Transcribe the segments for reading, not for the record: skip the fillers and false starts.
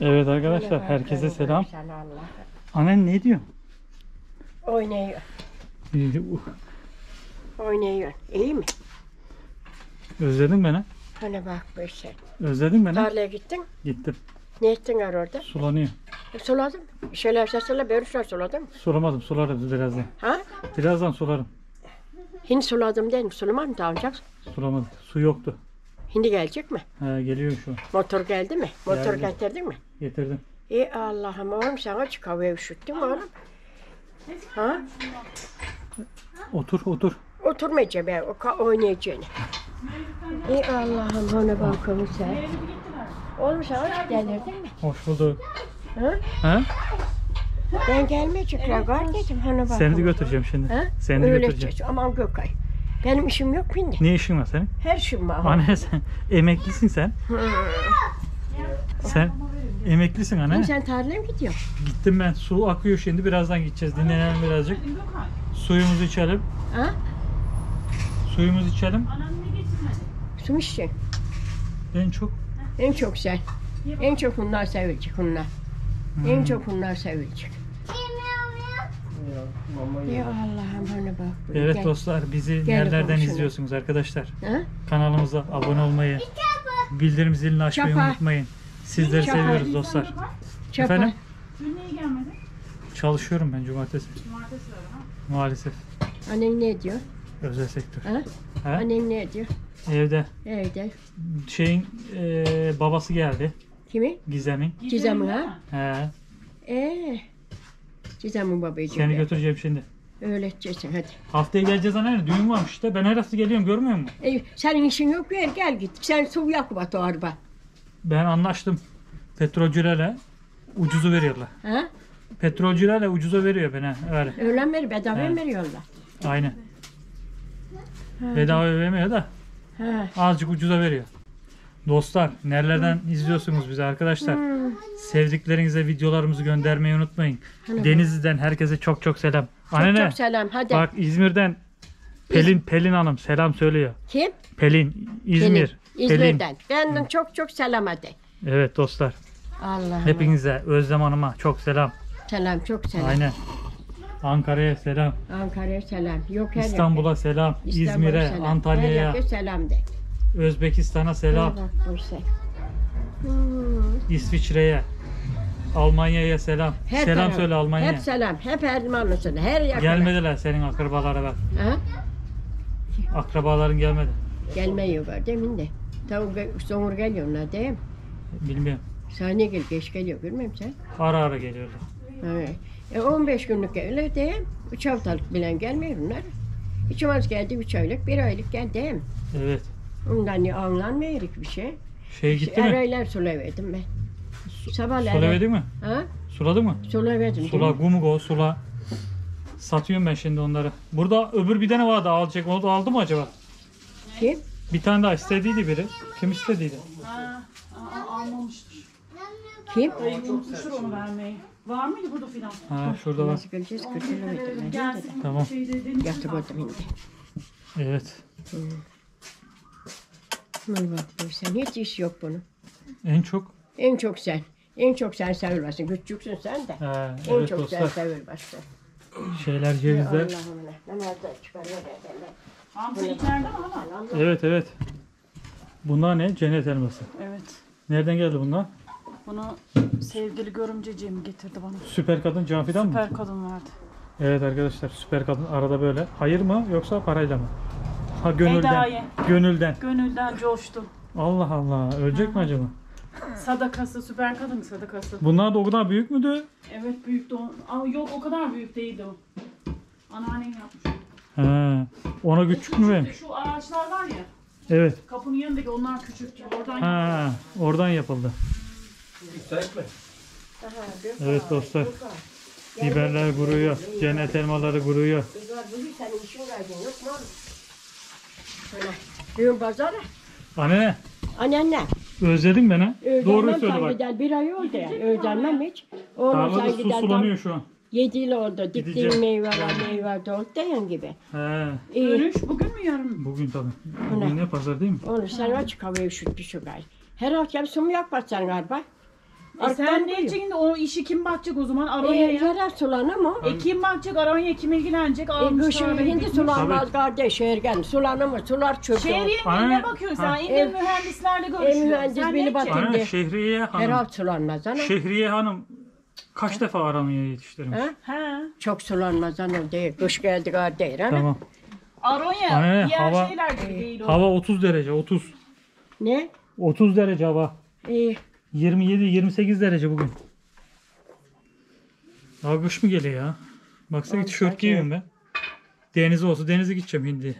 Evet arkadaşlar, herkese selam. Annen ne diyor? Oynuyor. İyi, Oynuyor. İyi mi? Özledin beni. Hani bak bu şey. Özledin beni. Tarlaya gittin. Gittim. Ne ettin orada? Sulanıyor. Suladın. Şeyler sesle börüşler suladın mı? Sulamadım, sularım birazdan. Ha? Birazdan sularım. Hindi suladım değil mi? Sulama mı daha önce? Sulamadım. Su yoktu. Hindi gelecek mi? Ha, geliyor şu an. Motor geldi mi? Motor Geldi. getirdin mi? Getirdim. Allah'ım oğlum sana çık havaya üşüttün mü oğlum? Ha? Otur. Oturmayacağım ben. Oynayacağını. Allah'ım ona bakalım sen. Oğlum sana delirdin mi? Hoş bulduk. Ha? Ha? Ben gelmeyecekler var dedim. Hani bak. Seni de götüreceğim şimdi. Ha? Seni de Öyle götüreceğim. diyeceğiz. Aman Gökay. Benim işim yok şimdi. Ne işin var senin? Her işim var. Anne sen emeklisin sen. Sen emeklisin anne. Sen tarlaya mı gidiyorsun? Gittim ben. Su akıyor şimdi. Birazdan gideceğiz. Dinlenelim birazcık. Suyumuzu içelim. Ha? Suyumuzu içelim. Su mu içeceksin? En çok En çok sen. En çok bunlar sevilecek bunlar. En çok bunlar sevilecek. Ya Allah'ım bana bak. evet Gel. dostlar, bizi Gel nerelerden komşuna. izliyorsunuz arkadaşlar? Ha? Kanalımıza abone olmayı, bildirim zilini açmayı Çapa. unutmayın. Sizleri Çapa. seviyoruz dostlar. Çapa. Efendim? Dün niye gelmedin? Çalışıyorum ben cumartesi. Cumartesi var ha. Maalesef. Annen ne diyor? Özel sektör. Ha? Ha? Annen ne diyor? Evde Evde. şeyin babası geldi. Kimi? Gizem'in. Gizem'in ha? He. Gizem'in babacığım. Seni götüreceğim şimdi. Öyle edeceksin hadi. Haftaya geleceğiz anne. Düğün varmış işte. Ben her hafta geliyorum, görmüyor musun? Senin işin yok gel git. Sen su yakma o araba. Ben anlaştım. Petrolcülerle ucuzu veriyorlar. Ha? Petrolcülerle ucuza veriyor bana. Öyle. Öyle mi? Bedava He. mı veriyorlar? Aynen. Bedava vermiyor da Ha. azıcık ucuza veriyor. Dostlar, nerelerden izliyorsunuz bizi arkadaşlar? Sevdiklerinize videolarımızı göndermeyi unutmayın. Hani Denizli'den herkese çok çok selam. Anne, Çok selam hadi. bak İzmir'den Pelin Hanım selam söylüyor. Kim? Pelin, İzmir. İzmir'den. Benden çok selam hadi. Evet dostlar. Allah'ım. Hepinize, Özlem Hanım'a çok selam. Selam çok selam. Aynen. Ankara'ya selam. Ankara'ya selam. Yok her İstanbul'a selam. İstanbul'a İzmir'e, selam. Her Antalya'ya, yere selam de. Özbekistan'a selam. Bak bu şey. İsviçre'ye, Almanya'ya selam. Her Selam taraf. söyle Almanya'ya. Hep selam. Hep Ermanlısın. Her yakına. Gelmediler senin akrabalara bak. Ha? Akrabaların gelmedi. Gelmiyor var demin de. Tavuk sonra geliyorlar değil mi? Bilmiyorum. Saniye gel geç geliyor görmüyor musun Ara ara geliyorlar. sen? 15 günlük geliyor değil mi? 3 haftalık bilen gelmiyor bunlar. 2 ay geldi 3 aylık 1 aylık geldi değil mi? Evet. Ondan ya anlanmıyor bir şey. Şey gitti mi? Eraylar sulaverdim ben. Sabahlar. Sulaverdin mi? Ha? Suladı mı? Sulaverdim. Sula, gumugo, sula. Satıyorum ben şimdi onları. Burada öbür bir tane vardı alacak. Onu da aldı mı acaba? Kim? Bir tane daha istediydi biri. Kim istediydi? Almamıştır. Kim? Dayım unutmuştur onu vermeyi. Var mıydı burada filan? Ha şurada var. Nasıl göreceğiz? Kırkılaverdim. Gelsin. Tamam. Şeyde deniz Yatırmadım şimdi. Evet. Aman bak sen hiç iş yok bunun. En çok. En çok sen. En çok sen sevilmesin. Küçüksün sen de. Ha, En evet çok sen dostlar. sevilmesin. Şeyler cevizler. Allah'ım ne. Namazda çıkarıyor derler. Hamza içeride mi ama? Evet. Bunlar ne? Cennet elması. Evet. Nereden geldi bunlar? Bunu sevgili görümceciğim getirdi bana. Süper kadın Can Fidan mı? Süper kadın verdi. Evet arkadaşlar, süper kadın arada böyle. Hayır mı yoksa parayla mı? Ha gönülden. Hediye. Gönülden. Gönülden coştu. Allah Allah. Ölecek mi acaba? Sadakası, süper kadın sadakası. Bunlar da o kadar büyük müydü? Evet büyüktü o. Ama yok o kadar büyük değildi o. Anneannem yapmış. Ha. Ona küçük mü vermiş? Şu ağaçlar var ya. Evet. Kapının yanındaki onlar küçüktü. Oradan Ha. Oradan yapıldı. Evet dostlar. Biberler kuruyor. Cennet elmaları kuruyor. Kızlar bugün senin işin verdin yok mu oğlum? Şöyle. Düğün pazarı. Anne, Anneanne. özledin beni. Doğru Özlenmem söyle sen bak. gider. Bir ay oldu ya. Özlenmem hiç. Oğlum Tarlada sen su gider. sulanıyor şu an. 7 yıl oldu. Diktiğin Gideceğim. meyve de oldu dayan gibi. He. İyi. dönüş bugün mü yarın mı? Bugün tabii. Bugün ne pazar değil mi? Oğlum sen açık havaya üşütmüş şu gay. Her akşam su mu yakmazsan galiba? Sen ne edeceksin de o işi kim bakacak o zaman Aronya'ya? Yarar sulanır mı? Kim bakacak Aronya, kim ilgilenecek? Almış Kışın tarlayı hindi dikmiş. sulanmaz kardeş Ergen. Sulanır mı? Sular çöküyor. Şehriye'nin Anne- birine bakıyorsun sen. İndir mühendislerle görüşüyorsun. mühendis Sen beni ne bak- edeceksin? Anne Şehriye Her Hanım. hafta sulanmaz ana. Şehriye Hanım kaç defa Aronya'ya yetiştirmiş? Ha? He. Çok sulanmaz ana değil. Kış geldi kardeş. Ha? Tamam. Aronya Anne, diğer hava- şeyler gibi değil o. Hava 30 derece 30. Ne? 30 derece hava. İyi. 27-28 derece bugün. Daha kış mı geliyor ya? Baksana Oğlum, tişört saçma. giyiyorum ben. Deniz olsa denize gideceğim hindi.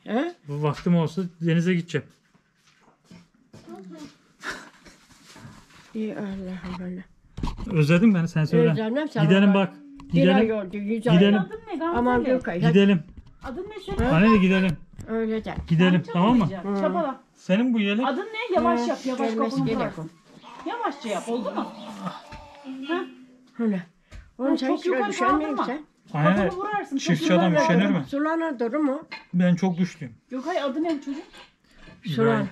Ha? Bu vaktim olsa denize gideceğim. İyi Allah'ım Allah. Özledim beni sen söyle. Özlemem sana. Gidelim bak. Bir ay Gidelim. oldu. 100 ay. Gidelim. Adın ne Gamze? Aman Gökay. hadi. Gidelim. Adın ne senin? Anne de gidelim. Öyle de. Gidelim Sen tamam mı? çabalayacaksın, Çabala. Senin bu yelek. Adın ne? Yavaş yap. Yavaş Gelmesi kafanı gerek kırarsın. Yavaşça yap. Oldu mu? Ha? Öyle. Onu sen çok hiç yukarı düşürmüyorsun kaldırma. sen. Anne Kafanı vurarsın. çok çiftçi adam yukarı üşenir kaldırma. mi? Sulanır durur mu? Ben çok güçlüyüm. Gökay adı ne bu çocuk? Sulan.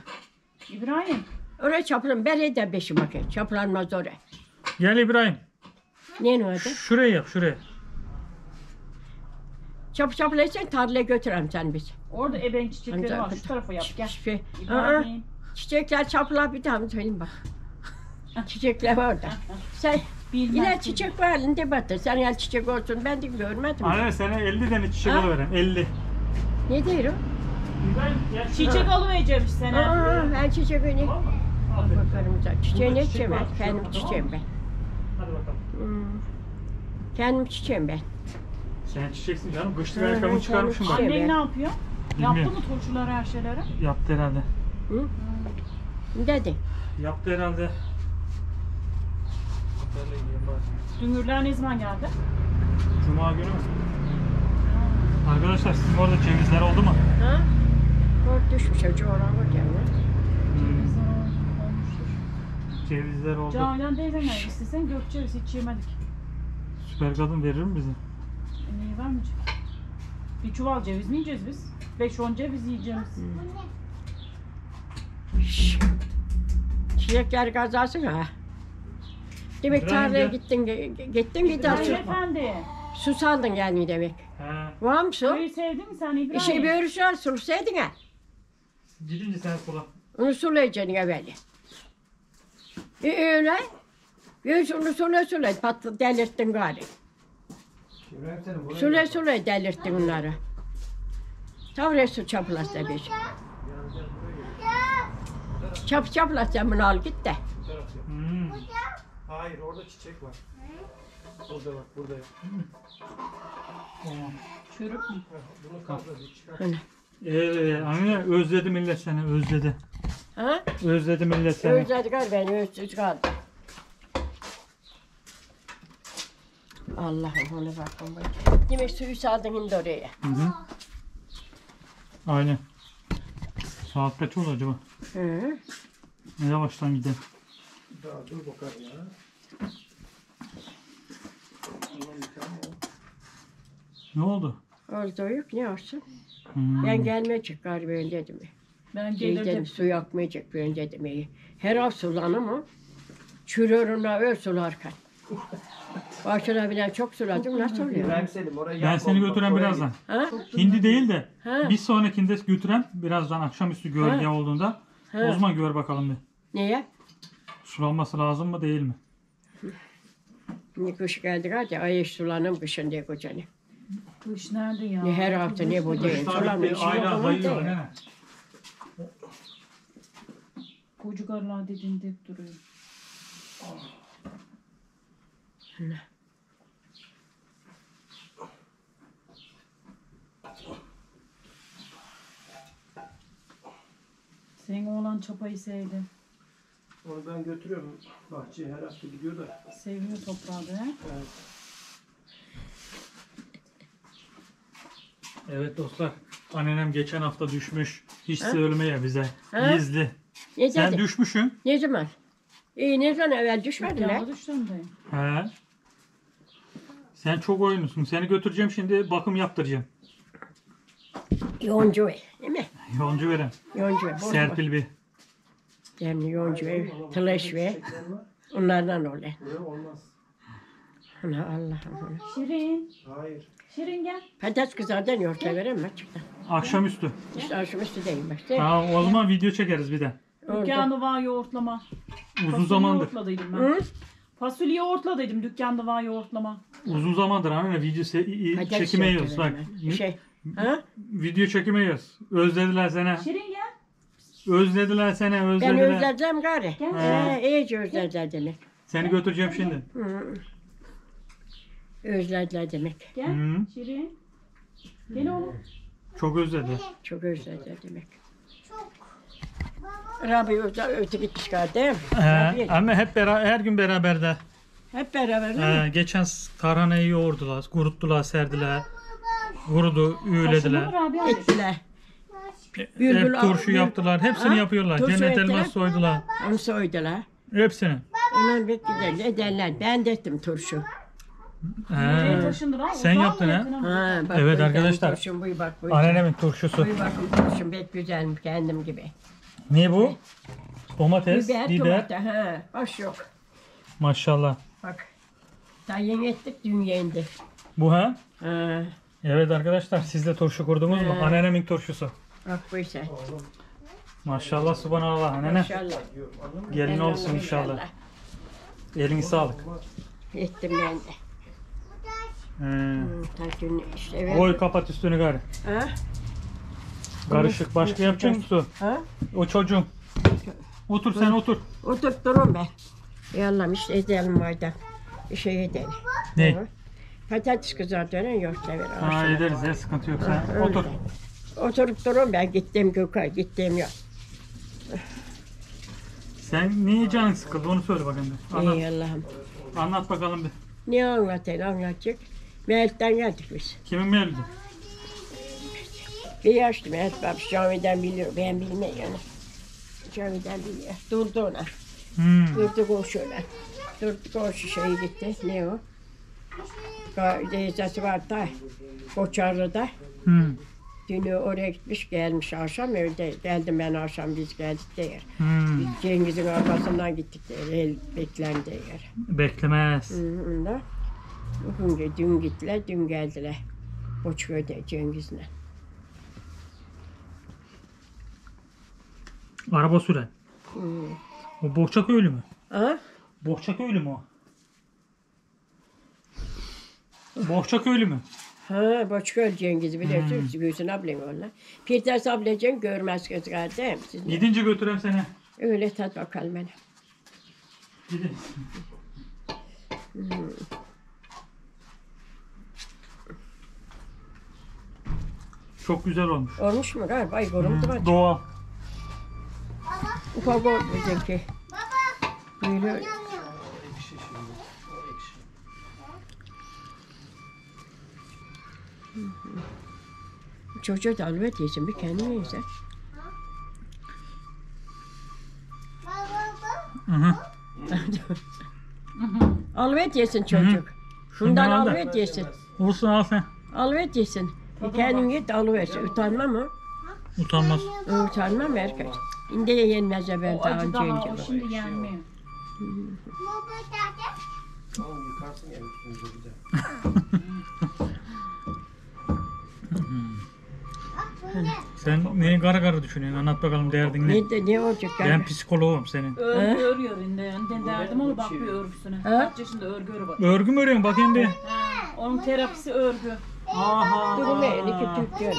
İbrahim. Oraya çapılan. Ben de beşi bakayım. Çapılanmaz oraya. Gel İbrahim. Ne adı? Şuraya yap şuraya. Çapılaysan tarlaya götürem sen bizi. Orada eben çiçekleri Amca, var. Şu tarafa yap. Gel. Şey, aa, İbrahim. çiçekler çapılar bir tane söyleyeyim bak. Çiçekler var orada. Sen Bilmez. yine çiçek var elinde batır. Sen gel çiçek olsun ben de görmedim. Anne sana 50 tane çiçek Ha? alıverem 50. Ne diyor o? İbrahim gel Çiçek alıvereceğim sana. Aa, ben çiçek öyle. Aferin. Bakarım zaten. Çiçeği Burada ne çiçek içeceğim var, ben? Kendim çiçek var. çiçeğim ben. Hadi bakalım. Kendim çiçeğim ben. Sen çiçeksin canım. Kışlık Hı hı, ayakkabını kendim çıkarmışım bak. çiçeğim. Annen Evet. ne yapıyor? Bilmiyorum. Yaptı mı turşuları her şeyleri? Yaptı herhalde. Ne dedin? Yaptı herhalde. Dünürler ne zaman geldi? Cuma günü mü? Arkadaşlar sizin orada cevizler oldu mu? Ha? Kort düşmüş o coğrafa gelme. Olmuştur. Cevizler oldu. Canan teyzemler istesen gökçeriz hiç yemedik. Süper kadın verir mi bize? Neyi vermeyecek? Bir çuval ceviz mi yiyeceğiz biz? 5-10 ceviz yiyeceğiz. Çiçekler kazasın ha. Demek İbrahim tarlaya gel. gittin bir daha İbrahim su, efendi. su saldın gelmiyor demek. He. Var mı su? Suyu sevdin mi sen İbrahim? İşe bir su al sulasaydın ha. Gidince sen sula. Onu sulayacaksın evveli. Öyle. Onu sula patlı delirttin gari. Sula delirttin onları. Tavre su çaplas da bir. Çaplas sen bunu al git de. Hmm. Hayır orada çiçek var. Burada bak burada. Tamam. Çürük mü? Bunu kaldır çıkar. Hani. Anne özledi millet seni özledi. Ha? Özledi millet seni. Özledik gari beni özsüz kaldı. Allah'ım ona bakın bak. Demek suyu saldın şimdi oraya. Hı hı. Aynen. Saat kaç oldu acaba? Hı. Ne yavaştan gidelim. Daha dur bakalım ya. Ne oldu? Orada yok ne olsun. Hmm. Ben gelmeyecek gari ben dedim. Ben Dedim gelirdim. su yakmayacak ben dedim. Her av sulanır mı? Çürür ona öl sularken. Başına bilen çok suladım nasıl oluyor? İbrahim Selim orayı Ben yapma seni oğlum, götüren bak, oraya birazdan. Ha? Hindi değil de Ha. bir sonrakinde götüren birazdan akşamüstü gölge Ha. olduğunda Ha. o zaman gör bakalım bir. Niye? Sulanması lazım mı değil mi? Ne kış geldi hadi ay sulanım kışın diye kocanı. Kış nerede ya? Ne her hafta ne bu değil. Sulanmış yok onun değil. Koca karılar dediğinde hep duruyor. Senin oğlan çapayı sevdi. Onu ben götürüyorum bahçeye her hafta gidiyor da. Seviyor toprağı da. he? Evet. Evet dostlar. Annenem geçen hafta düşmüş. Hiç Ha? söylemeye bize. Ha? Gizli. Ne Sen dedi? düşmüşsün. Ne zaman? Ne zaman evvel düşmediler? Yağlı düştüm de. He. Sen çok oyunlusun. Seni götüreceğim şimdi bakım yaptıracağım. Yoncu ev, değil mi? Yoncu veren. Yoncu ev. Serpil bir. Demli yoncu ev, tılaş ev. Çiçekler var. Onlardan oluyor. Yok olmaz. Ana Allah'ım. Şirin. Hayır. Şirin gel. Patates kızardan yoğurtla veremem açıktan. Akşamüstü. İşte akşamüstü değil bak. Değil mi? Ha, o zaman video çekeriz bir de. Dükkanda var yoğurtlama. Uzun Fasulye zamandır. yoğurtladıydım ben. Hı? Fasulye yoğurtladıydım dükkanda var yoğurtlama. Uzun zamandır anne video Patates çekime yoğurtla yiyoruz bak. veremem. Şey. Ha? Video çekime yiyoruz. Özlediler seni. Şirin gel. Özlediler seni, Ben özlediler. özleyeceğim gari. Gel. İyice özlediler demek. Seni götüreceğim şimdi. Hı. Özlediler demek. Gel. Hı. Şirin. Gel oğlum. Çok özledi. Çok özlediler demek. Rabbi öte gitmiş gari değil mi? Rabbi, Ama hep beraber, her gün beraber de. hep beraber değil mi? Geçen tarhanayı yoğurdular, kuruttular, serdiler. Kurudu, üğlediler. Taşındı mı Rabia? Ettiler. Hep Bülbül- turşu bül- yaptılar. Hepsini Ha? yapıyorlar. Turşu Cennet ettiler. elması soydular. Onu soydular. Hepsini. Onun bekliyorlar, ederler. Ben de ettim turşu. Nereye taşındı lan? Sen Uzağa mı, yaptın ha? yakına mı? Ha, bak Evet bu benim arkadaşlar. Turşum, buy bak bu. Anneannemin turşusu. Buy bakın turşum pek güzelmiş kendim gibi. Ne bu? Domates, Biber, biber. tomata, ha, baş yok. Maşallah. Bak. Daha yeni ettik, dün yendi. Bu ha? Ha, Evet arkadaşlar, siz de turşu kurdunuz mu? Anneannemin turşusu. bak bu ise. Maşallah, subhanallah anneanne. Maşallah. Gelin olsun inşallah. Elini sağlık. Ettim ben de. Ta dün işte evet. Koy kapat üstünü gari. Ha? Karışık. Başka yapacak mısın? Ha? O çocuğum. Otur sen otur. Oturtturum ben. Yallah işte edelim orada. Bir şey edelim. Ne? Patates kızartıyorsun yoğurtla ver. Ha ederiz ya, sıkıntı yok. Sen Öyle. otur. Oturup durum ben gittim Gökay gittim yok. Sen niye canın sıkıldı onu söyle bakayım bir. Anlat, Ey Allah'ım. anlat bakalım bir. Ne anlatacak? Mehmet'ten geldik biz. Kimin mevlidi? Bir yaşlı Mehmet babiş camiden biliyor. Ben bilmiyorum. Camiden biliyor. Durdu ona. Durdu koşuyorlar. Durdu koşu şey gitti. Ne o? Teyzesi var da. Koçarlı'da. Dünü oraya gitmiş gelmiş akşam öyle geldim ben akşam biz geldik der. Cengiz'in arkasından gittik der. El beklendi der. Beklemez. Ondan bugün dün gittiler, dün geldiler. Koçköy'de Cengiz'le. Araba süren. O Bohçaköylü mü? Ha? Bohçaköylü mü o? Bohçaköylü mü? Ha, Boçköy Cengiz'i biliyorsunuz. Gülsün ablam onlar. Pirtes ablacığım görmez göz kardeşim. Siz ne? Gidince götüreyim seni. Öyle tat bakalım bana. Gidin. Çok güzel olmuş. Olmuş mu galiba? Ay gorumdu var. Doğal. Ufak oldu bizimki. Böyle çocuğa da alıver diyeceğim. Bir kendine yiyecek. Hı hı. Alıver yesin çocuk. Şundan Şundan al da. alıver yesin. Olsun al sen. Alıver yesin. Kendin git alıversin. Utanma mı? Utanmaz. Utanmam erkek. İndi de yenmez ya ben O daha acı önce daha o yiyeceğim. şimdi gelmiyor. Tamam yıkarsın yani üstünüzü güzel. Sen neyi kara kara düşünüyorsun? Anlat bakalım derdin ne? Ne olacak Ben yani? psikoloğum senin. Örgü örüyor ben derdim ama bak bir örgüsüne. Ha? Kaç yaşında örgü örü bak. Örgü mü örüyorsun? Bakayım bir. Ha, onun terapisi örgü. Aha. Durun ben iki Türk diyor.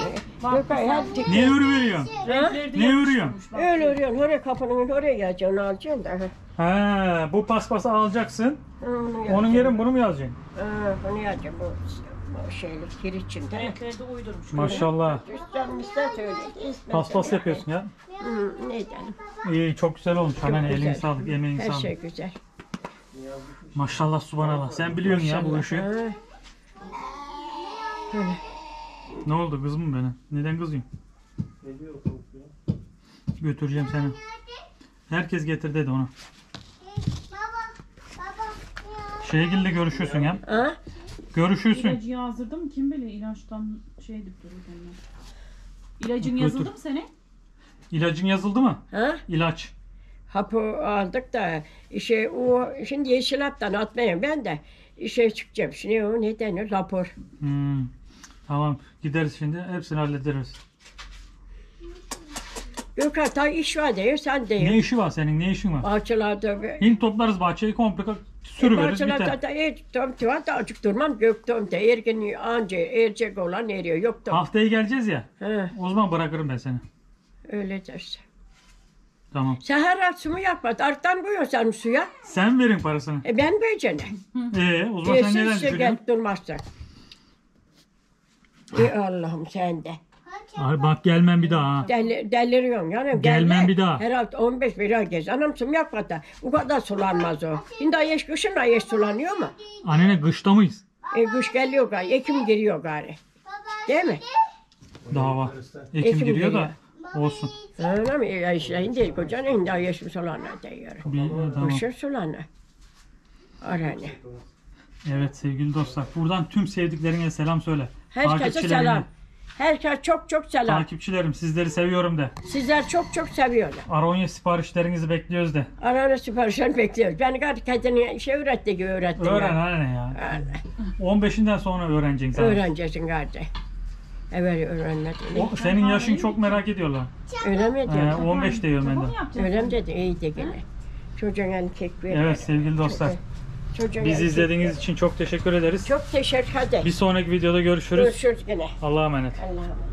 Yok hadi. Ne örü veriyorsun? Renkleri de Ne yakışmış örüyorsun? bak. Öyle örüyorsun. Oraya kapının oraya geleceksin. Onu alacaksın da. Ha, bu paspası alacaksın. Onu Onun yerine bunu mu yazacaksın? Bunu yazacaksın. Bu şeylik kir içinde. Renkleri de uydurmuş. Maşallah. Canım ister söyle. Paspas yapıyorsun ya. Neyden? İyi, çok güzel olmuş. Anneanne güzel. elini sağlık, emeğini Her sağlık. şey güzel. Maşallah, subhanallah. Sen biliyorsun ya bu Maşallah. işi. Ha. Öyle. Ne oldu, kız mı beni? Neden kızıyorsun? Ne diyor tavuk ya? Götüreceğim seni. Herkes getir dedi ona. Şehirgil'de görüşüyorsun ya. Ha? Görüşüyorsun. İlacı yazdırdı mı? Kim bilir ilaçtan şey edip durur kendine. İlacın Götür. yazıldı mı senin? İlacın yazıldı mı? Ha? İlaç. Hapı aldık da o şimdi Yeşilap'tan atmayayım ben de işe çıkacağım. Şimdi o ne denir? Rapor. Tamam gideriz şimdi hepsini hallederiz. Yok hatta iş var diyor sen diyor. Ne işi var senin? Ne işin var? Bahçelerde Şimdi toplarız bahçeyi komple sürüveririz biter. bahçelerde tom da açık durmam göktom da ergen anca ercek olan eriyor yok tom. Haftaya geleceğiz ya. Ha, O zaman bırakırım ben seni. öyle dersin. Tamam. Sen her an su mu yapmadın? Arttan koyuyorsun sen suya. Sen verin parasını. Ben böylece ne? O zaman sen neden Siz düşürüyorsun? gelip durmazsan. Allah'ım sen de. Ay bak gelmem bir daha ha. Deliriyorsun yani. Gelmem bir daha. Herhalde 15 bir ay gez. Anam su yapmadı. O kadar sulanmaz o. Şimdi ayış kışın ayış sulanıyor mu? Annene kışta mıyız? Kış geliyor gari. Ekim giriyor gari. Değil mi? Daha var. Ekim Ekim giriyor da olsun. Anam ayışlayın değil kocan. Şimdi ayış sulanır diyor. Tamam. Kışın sulanır. Aranı. Evet sevgili dostlar. Buradan tüm sevdiklerine selam söyle. Herkese Takipçilerime, selam. Herkes çok çok selam. Takipçilerim sizleri seviyorum de. Sizler çok çok seviyorlar. Aronya siparişlerinizi bekliyoruz de. Arana siparişlerini bekliyoruz. Ben gari kendini öğretti gibi öğrettim. Öğren ya. anne ya. Allah. 15'inden sonra öğreneceksin sen. Öğreneceksin gari. Evet öğrenmedin. Senin yaşın çok merak ediyorlar. Öyle mi diyor? 15 diyorum ben Japon de. mu yapacağız? Öyle mi dedi? İyi de gene. Çocuğun elini kek ver. Evet sevgili dostlar. Çocuğun Bizi elini izlediğiniz kek için çok teşekkür ederiz. ver. Çok teşekkür ederim. Bir sonraki videoda görüşürüz. Görüşürüz gene. Allah'a emanet. Allah'a emanet.